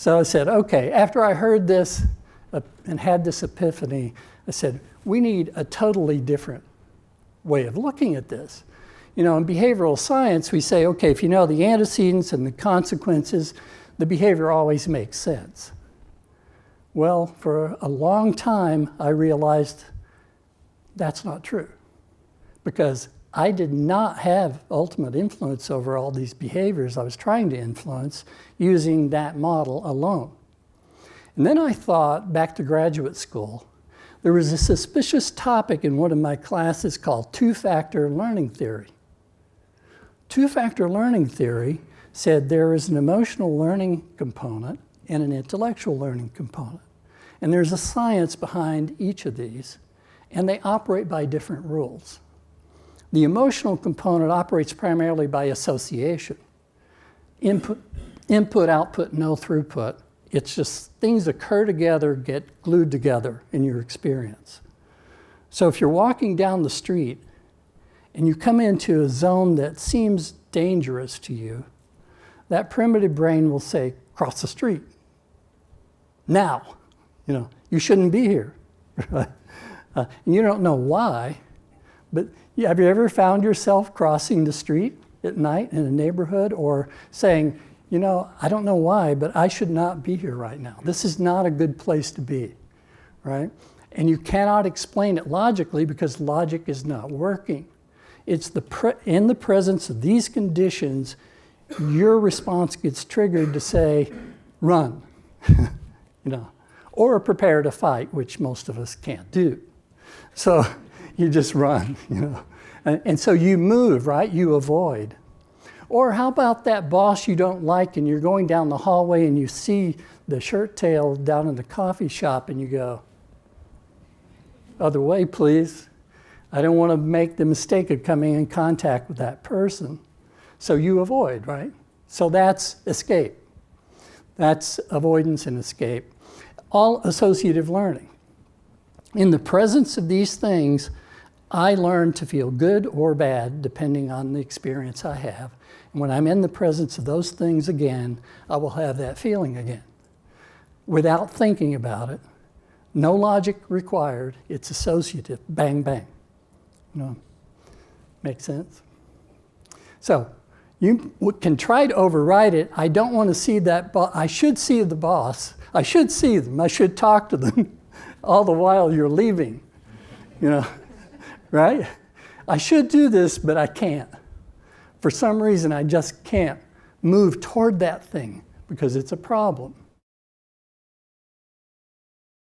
So I said, okay, after I heard this and had this epiphany, I said, we need a totally different way of looking at this. You know, in behavioral science, we say, okay, if you know the antecedents and the consequences, the behavior always makes sense. Well, for a long time, I realized that's not true, because I did not have ultimate influence over all these behaviors I was trying to influence using that model alone. And then I thought, back to graduate school, there was a suspicious topic in one of my classes called two-factor learning theory. Two-factor learning theory said there is an emotional learning component and an intellectual learning component. And there's a science behind each of these, and they operate by different rules. The emotional component operates primarily by association. Input, output, no throughput. It's just things occur together, get glued together in your experience. So if you're walking down the street and you come into a zone that seems dangerous to you, that primitive brain will say, cross the street. Now, you know, you shouldn't be here. And you don't know why, but have you ever found yourself crossing the street at night in a neighborhood or saying, you know, I don't know why, but I should not be here right now. This is not a good place to be, right? And you cannot explain it logically because logic is not working. It's in the presence of these conditions, your response gets triggered to say, run, you know, or prepare to fight, which most of us can't do. So you just run, you know. And so you move, right? You avoid. Or how about that boss you don't like and you're going down the hallway and you see the shirt tail down in the coffee shop and you go, other way, please. I don't want to make the mistake of coming in contact with that person. So you avoid, right? So that's escape. That's avoidance and escape. All associative learning. In the presence of these things, I learn to feel good or bad, depending on the experience I have. And when I'm in the presence of those things again, I will have that feeling again. Without thinking about it, no logic required, it's associative, bang, bang. You know, make sense? So, you can try to override it. I don't want to see that boss. I should see the boss. I should see them. I should talk to them all the while you're leaving, you know, right? I should do this, but I can't. For some reason, I just can't move toward that thing because it's a problem.